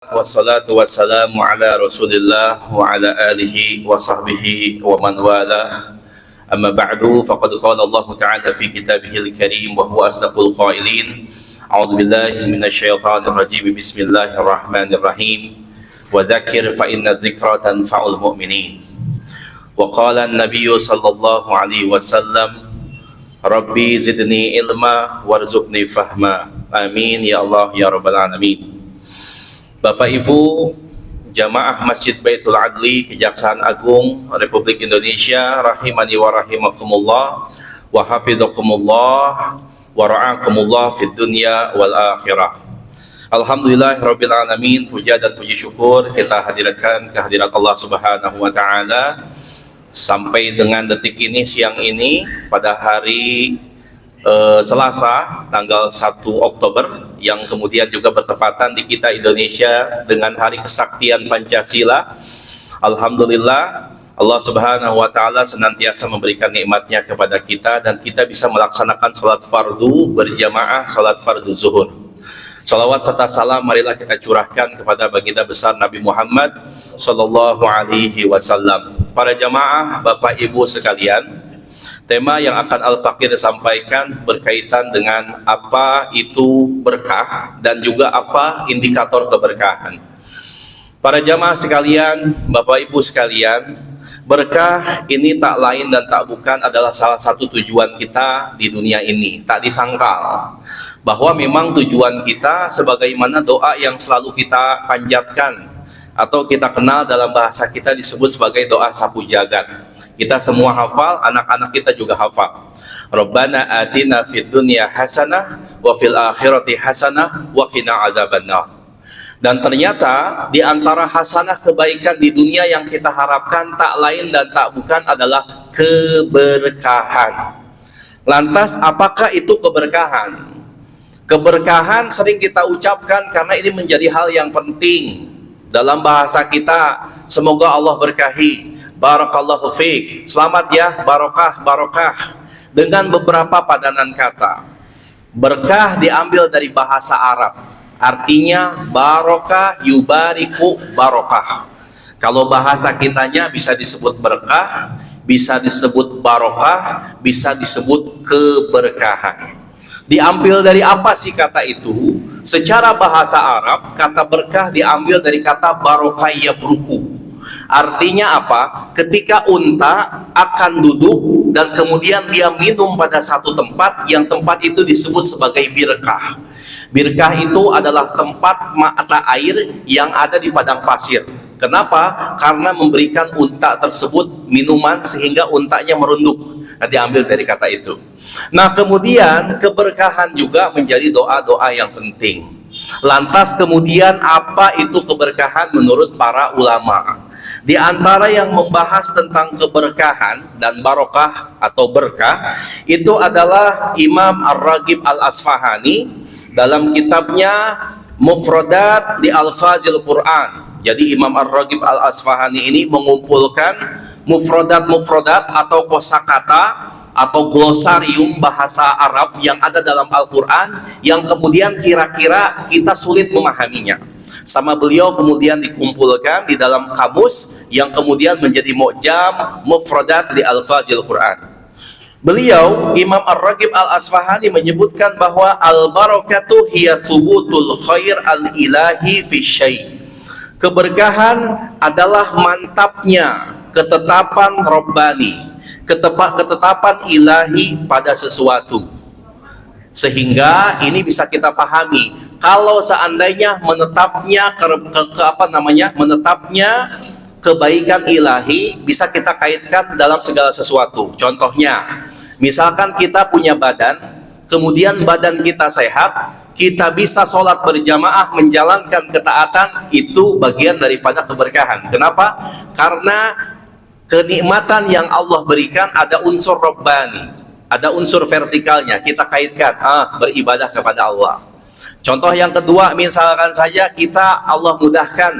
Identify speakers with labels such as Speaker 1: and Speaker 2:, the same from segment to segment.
Speaker 1: Wassalatu wassalamu ala rasulillah wa ala alihi wa sahbihi wa man walah. Amma ba'du, faqad qala Allah ta'ala fi kitabihil karim wa huwa asdaqul qailin. A'udzu billahi minasyaitonir rajim. Bismillahirrahmanirrahim. Wa dzakir fa inna dzikra tanfa'ul mu'minin. Wa qala an-nabiy sallallahu alaihi wasallam, Rabbi zidni ilma warzuqni fahma. Amin ya Allah ya rabbal alamin. Bapak Ibu jamaah Masjid Baitul Adli Kejaksaan Agung Republik Indonesia, rahimani wa rahimakumullah wa hafidhakumullah wa ra'akumullah fid dunya wal akhirah. Alhamdulillahirabbil alamin. Puja dan puji syukur kita hadirkan kehadirat Allah Subhanahu wa taala sampai dengan detik ini, siang ini, pada hari Selasa tanggal 1 Oktober yang kemudian juga bertepatan di kita Indonesia dengan Hari Kesaktian Pancasila. Alhamdulillah, Allah Subhanahu wa taala senantiasa memberikan nikmatnya kepada kita dan kita bisa melaksanakan salat fardu berjamaah, salat fardu zuhur. Salawat serta salam marilah kita curahkan kepada baginda besar Nabi Muhammad sallallahu alaihi wasallam. Para jamaah, Bapak Ibu sekalian, tema yang akan Al-Fakir sampaikan berkaitan dengan apa itu berkah dan juga apa indikator keberkahan. Para jamaah sekalian, Bapak Ibu sekalian, berkah ini tak lain dan tak bukan adalah salah satu tujuan kita di dunia ini. Tak disangkal bahwa memang tujuan kita sebagaimana doa yang selalu kita panjatkan atau kita kenal dalam bahasa kita disebut sebagai doa sapu jagat. Kita semua hafal, anak-anak kita juga hafal. Rabbana atina fid dunya hasanah wa fil akhirati hasanah wa qina adzabannar. Dan ternyata di antara hasanah kebaikan di dunia yang kita harapkan tak lain dan tak bukan adalah keberkahan. Lantas apakah itu keberkahan? Keberkahan sering kita ucapkan karena ini menjadi hal yang penting dalam bahasa kita. Semoga Allah berkahi, barakallahu fiik, selamat ya, barokah, barokah, dengan beberapa padanan kata. Berkah diambil dari bahasa Arab, artinya barokah yubariku barokah. Kalau bahasa kitanya bisa disebut berkah, bisa disebut barokah, bisa disebut keberkahan. Diambil dari apa sih kata itu? Secara bahasa Arab, kata berkah diambil dari kata barokah yabruku. Artinya apa? Ketika unta akan duduk dan kemudian dia minum pada satu tempat, yang tempat itu disebut sebagai birkah. Birkah itu adalah tempat mata air yang ada di padang pasir. Kenapa? Karena memberikan unta tersebut minuman sehingga untanya merunduk. Nah, diambil dari kata itu. Nah, kemudian keberkahan juga menjadi doa-doa yang penting. Lantas kemudian apa itu keberkahan menurut para ulama? Di antara yang membahas tentang keberkahan dan barokah atau berkah itu adalah Imam Ar-Raghib Al-Asfahani dalam kitabnya Mufradat di Al-Fazil Quran. Jadi Imam Ar-Raghib Al-Asfahani ini mengumpulkan mufradat-mufradat atau kosakata atau glosarium bahasa Arab yang ada dalam Al-Quran yang kemudian kira-kira kita sulit memahaminya. Sama beliau kemudian dikumpulkan di dalam kamus yang kemudian menjadi mu'jam mufradat di Al-Fazil Quran. Beliau Imam Ar-Raghib Al-Asfahani menyebutkan bahwa al-barakatuh hiya thubutul khair al-ilahi fi syai'. Keberkahan adalah mantapnya ketetapan Rabbani, ketetapan ilahi pada sesuatu. Sehingga ini bisa kita pahami, kalau seandainya menetapnya menetapnya kebaikan ilahi bisa kita kaitkan dalam segala sesuatu. Contohnya, misalkan kita punya badan, kemudian badan kita sehat, kita bisa sholat berjamaah menjalankan ketaatan, itu bagian daripada keberkahan. Kenapa? Karena kenikmatan yang Allah berikan ada unsur Rabbani, ada unsur vertikalnya, kita kaitkan beribadah kepada Allah. Contoh yang kedua, misalkan saja kita Allah mudahkan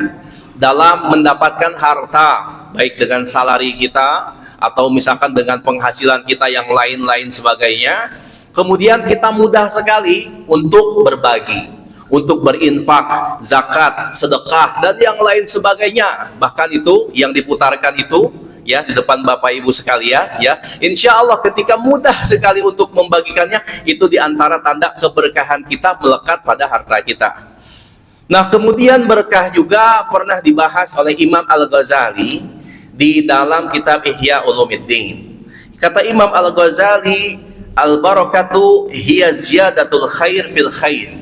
Speaker 1: dalam mendapatkan harta, baik dengan salari kita atau misalkan dengan penghasilan kita yang lain-lain sebagainya, kemudian kita mudah sekali untuk berbagi, untuk berinfak, zakat, sedekah, dan yang lain sebagainya. Bahkan itu yang diputarkan itu ya di depan Bapak Ibu sekalian ya. Insya Allah ketika mudah sekali untuk membagikannya, itu diantara tanda keberkahan kita melekat pada harta kita. Nah, kemudian berkah juga pernah dibahas oleh Imam Al-Ghazali di dalam kitab Ihya Ulumuddin. Kata Imam Al-Ghazali, al-barakatu hiya ziyadatul khair fil khair.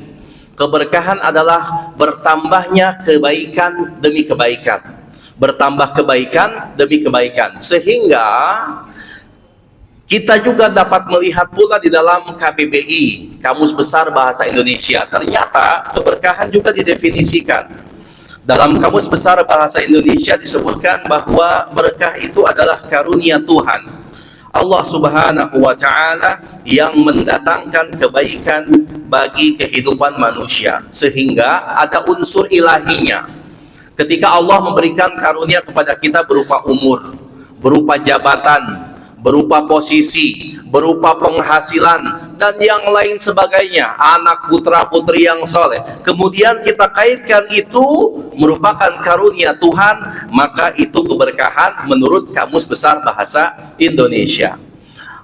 Speaker 1: Keberkahan adalah bertambahnya kebaikan demi kebaikan. Bertambah kebaikan demi kebaikan. Sehingga kita juga dapat melihat pula di dalam KBBI, Kamus Besar Bahasa Indonesia. Ternyata keberkahan juga didefinisikan. Dalam Kamus Besar Bahasa Indonesia disebutkan bahwa berkah itu adalah karunia Tuhan Allah Subhanahu wa Ta'ala yang mendatangkan kebaikan bagi kehidupan manusia, sehingga ada unsur ilahinya. Ketika Allah memberikan karunia kepada kita berupa umur, berupa jabatan, berupa posisi, berupa penghasilan, dan yang lain sebagainya, anak putra putri yang soleh, kemudian kita kaitkan itu merupakan karunia Tuhan, maka itu keberkahan menurut Kamus Besar Bahasa Indonesia.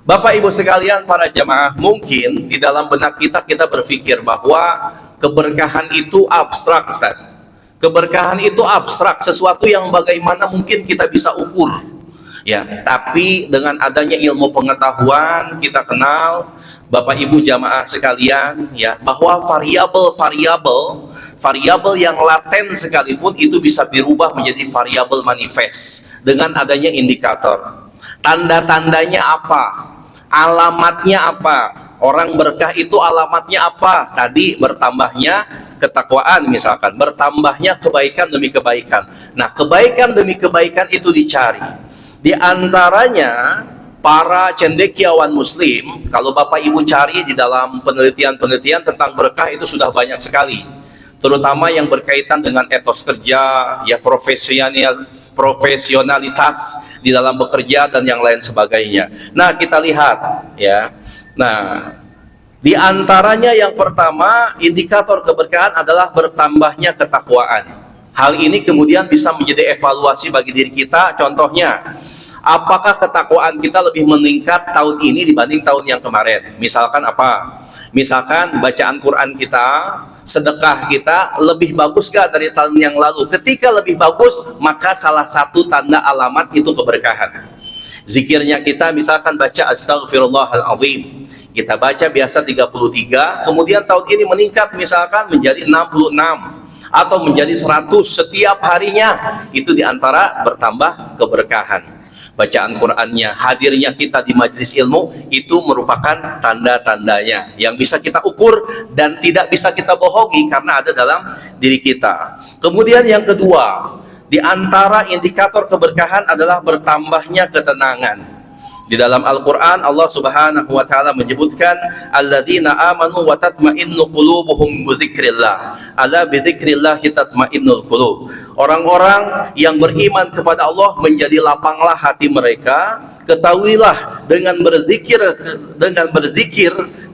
Speaker 1: Bapak Ibu sekalian, para jamaah, mungkin di dalam benak kita berpikir bahwa keberkahan itu abstrak, Ustaz. Keberkahan itu abstrak, sesuatu yang bagaimana mungkin kita bisa ukur. Ya, tapi dengan adanya ilmu pengetahuan kita kenal, Bapak Ibu jamaah sekalian, ya, bahwa variabel yang laten sekalipun itu bisa dirubah menjadi variabel manifest dengan adanya indikator. Tanda-tandanya apa? Alamatnya apa? Orang berkah itu alamatnya apa? Tadi bertambahnya ketakwaan misalkan, bertambahnya kebaikan demi kebaikan. Nah, kebaikan demi kebaikan itu dicari. Di antaranya para cendekiawan muslim, kalau Bapak Ibu cari di dalam penelitian-penelitian tentang berkah itu sudah banyak sekali. Terutama yang berkaitan dengan etos kerja, ya profesionalitas di dalam bekerja dan yang lain sebagainya. Nah, kita lihat ya. Nah, di antaranya yang pertama, indikator keberkahan adalah bertambahnya ketakwaan. Hal ini kemudian bisa menjadi evaluasi bagi diri kita. Contohnya, apakah ketakwaan kita lebih meningkat tahun ini dibanding tahun yang kemarin? Misalkan apa? Misalkan bacaan Quran kita, sedekah kita lebih bagus gak dari tahun yang lalu? Ketika lebih bagus, maka salah satu tanda alamat itu keberkahan. Zikirnya kita misalkan baca Astaghfirullahaladzim, kita baca biasa 33, kemudian tahun ini meningkat misalkan menjadi 66 atau menjadi 100 setiap harinya, itu diantara bertambah keberkahan. Bacaan Qur'annya, hadirnya kita di majelis ilmu, itu merupakan tanda-tandanya yang bisa kita ukur dan tidak bisa kita bohongi karena ada dalam diri kita. Kemudian yang kedua, di antara indikator keberkahan adalah bertambahnya ketenangan. Di dalam Al-Quran Allah Subhanahu wa Ta'ala menyebutkan, alladzina amanu wa tatma'innu qulubuhum bidzikrillah, ala bidzikrillahi tatma'innul qulub. Orang-orang yang beriman kepada Allah menjadi lapanglah hati mereka. Ketahuilah dengan berzikir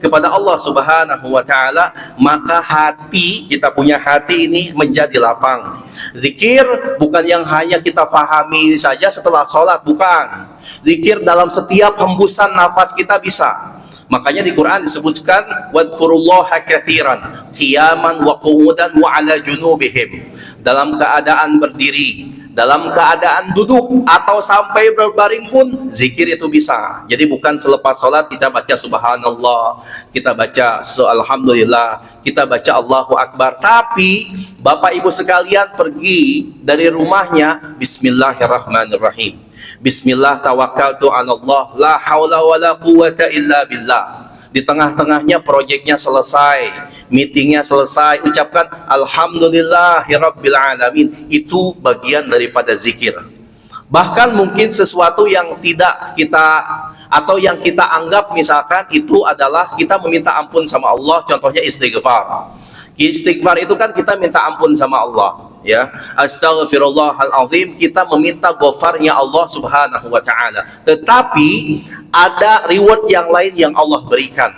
Speaker 1: kepada Allah Subhanahu wa Ta'ala, maka hati kita, punya hati ini menjadi lapang. Zikir bukan yang hanya kita fahami saja setelah sholat, bukan. Zikir dalam setiap hembusan nafas kita bisa. Makanya di Quran disebutkan wadkurullaha katsiran qiyaman wa qu'udan wa 'ala junubihim. Dalam keadaan berdiri, dalam keadaan duduk, atau sampai berbaring pun zikir itu bisa. Jadi bukan selepas sholat kita baca subhanallah, kita baca alhamdulillah, kita baca Allahu Akbar, tapi Bapak Ibu sekalian pergi dari rumahnya bismillahirrahmanirrahim, bismillah tawakkaltu 'ala Allah, la haula wala quwwata illa billah. Di tengah-tengahnya proyeknya selesai, meetingnya selesai, ucapkan alhamdulillahirabbil alamin. Itu bagian daripada zikir. Bahkan mungkin sesuatu yang tidak kita, atau yang kita anggap misalkan itu adalah kita meminta ampun sama Allah, contohnya istighfar. Istighfar itu kan kita minta ampun sama Allah, ya. Astaghfirullahaladzim, kita meminta ghafarnya Allah Subhanahu wa Ta'ala. Tetapi ada reward yang lain yang Allah berikan.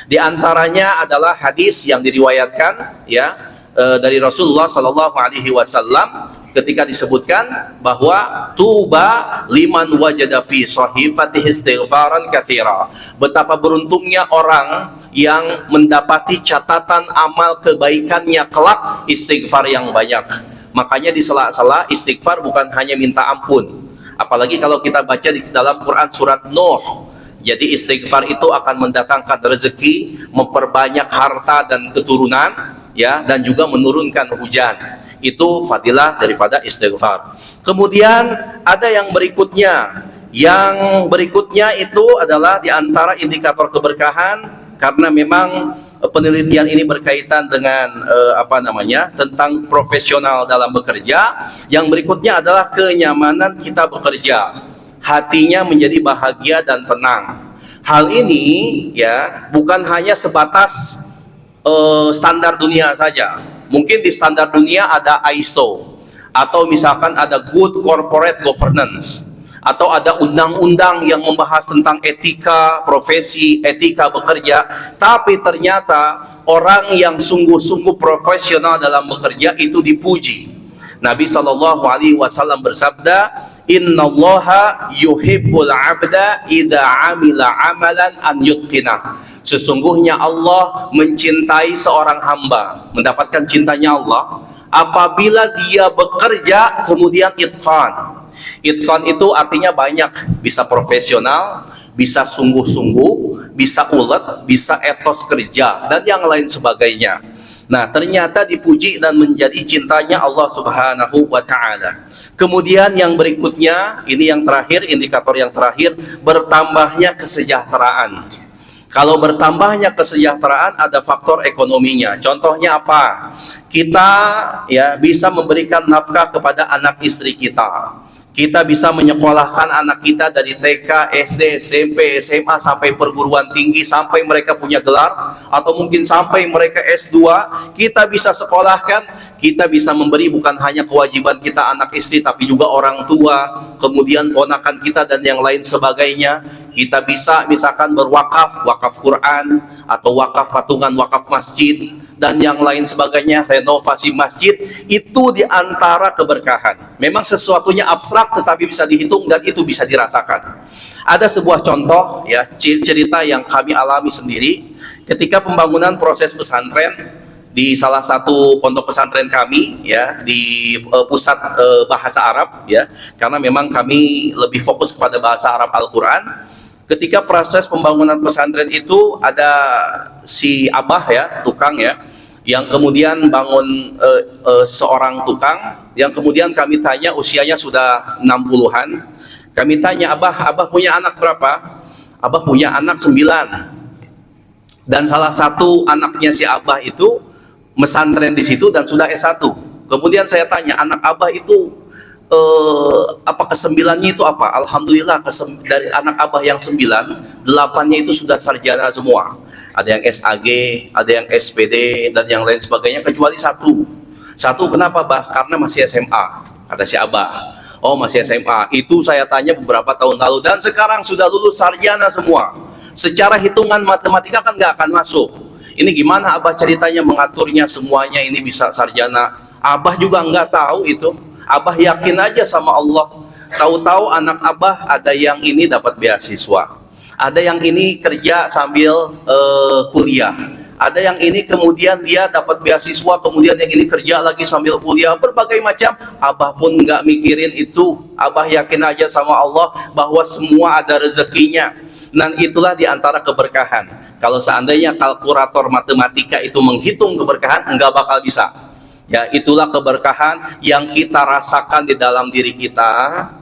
Speaker 1: Di antaranya adalah hadis yang diriwayatkan ya dari Rasulullah Sallallahu Alaihi Wasallam ketika disebutkan bahwa tuba liman wajada fi sahifatihi istighfaran katsira. Betapa beruntungnya orang yang mendapati catatan amal kebaikannya kelak istighfar yang banyak. Makanya di sela-sela istighfar bukan hanya minta ampun. Apalagi kalau kita baca di dalam Quran surat Nuh. Jadi istighfar itu akan mendatangkan rezeki, memperbanyak harta dan keturunan, ya, dan juga menurunkan hujan. Itu fadilah daripada istighfar. Kemudian ada yang berikutnya. Yang berikutnya itu adalah di antara indikator keberkahan, karena memang penelitian ini berkaitan dengan tentang profesional dalam bekerja. Yang berikutnya adalah kenyamanan kita bekerja. Hatinya menjadi bahagia dan tenang. Hal ini ya bukan hanya sebatas standar dunia saja. Mungkin di standar dunia ada ISO, atau misalkan ada Good Corporate Governance, atau ada undang-undang yang membahas tentang etika profesi, etika bekerja. Tapi ternyata orang yang sungguh-sungguh profesional dalam bekerja itu dipuji. Nabi Shallallahu Alaihi Wasallam bersabda, Innallaha yuhibbul abda idza amila amalan an yutqinah. Sesungguhnya Allah mencintai seorang hamba, mendapatkan cintanya Allah apabila dia bekerja kemudian itqan. Itqan itu artinya banyak, bisa profesional, bisa sungguh-sungguh, bisa ulet, bisa etos kerja, dan yang lain sebagainya. Nah, ternyata dipuji dan menjadi cintanya Allah Subhanahu wa Ta'ala. Kemudian yang berikutnya, ini yang terakhir, indikator yang terakhir, bertambahnya kesejahteraan. Kalau bertambahnya kesejahteraan, ada faktor ekonominya. Contohnya apa? Kita ya bisa memberikan nafkah kepada anak istri kita. Kita bisa menyekolahkan anak kita dari TK, SD, SMP, SMA sampai perguruan tinggi, sampai mereka punya gelar, atau mungkin sampai mereka S2. Kita bisa sekolahkan, kita bisa memberi bukan hanya kewajiban kita anak istri, tapi juga orang tua, kemudian ponakan kita dan yang lain sebagainya. Kita bisa misalkan berwakaf, wakaf Quran, atau wakaf patungan, wakaf masjid, dan yang lain sebagainya, renovasi masjid. Itu diantara keberkahan. Memang sesuatunya abstrak tetapi bisa dihitung dan itu bisa dirasakan. Ada sebuah contoh ya, cerita yang kami alami sendiri ketika pembangunan proses pesantren di salah satu pondok pesantren kami ya, di pusat bahasa Arab ya, karena memang kami lebih fokus kepada bahasa Arab Al-Quran. Ketika proses pembangunan pesantren itu ada si abah ya, tukang ya, yang kemudian bangun seorang tukang, yang kemudian kami tanya usianya sudah 60-an. Kami tanya, abah punya anak berapa? Abah punya anak 9. Dan salah satu anaknya si abah itu mesantren di situ dan sudah S1. Kemudian saya tanya, anak abah itu apa kesembilannya itu apa? Alhamdulillah dari anak abah yang 9, 8-nya itu sudah sarjana semua. Ada yang SAG, ada yang SPD, dan yang lain sebagainya, kecuali satu. Kenapa, bah? Karena masih SMA. Kata si abah, oh masih SMA. Itu saya tanya beberapa tahun lalu, dan sekarang sudah lulus sarjana semua. Secara hitungan matematika kan nggak akan masuk. Ini gimana abah ceritanya mengaturnya semuanya ini bisa sarjana? Abah juga nggak tahu itu. Abah yakin aja sama Allah. Tahu-tahu anak abah ada yang ini dapat beasiswa, ada yang ini kerja sambil kuliah, ada yang ini kemudian dia dapat beasiswa, kemudian yang ini kerja lagi sambil kuliah, berbagai macam. Abah pun nggak mikirin itu. Abah yakin aja sama Allah bahwa semua ada rezekinya. Dan itulah diantara keberkahan. Kalau seandainya kalkulator matematika itu menghitung keberkahan, nggak bakal bisa. Ya, itulah keberkahan yang kita rasakan di dalam diri kita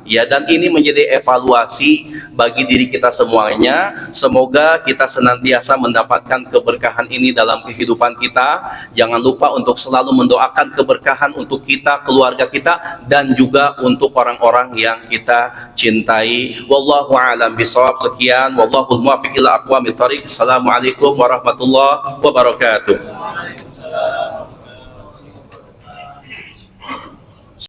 Speaker 1: ya, dan ini menjadi evaluasi bagi diri kita semuanya. Semoga kita senantiasa mendapatkan keberkahan ini dalam kehidupan kita. Jangan lupa untuk selalu mendoakan keberkahan untuk kita, keluarga kita, dan juga untuk orang-orang yang kita cintai. Wallahu a'lam bishawab. Sekian, wallahul muwaffiq ila aqwamit thoriq. Assalamualaikum warahmatullahi wabarakatuh.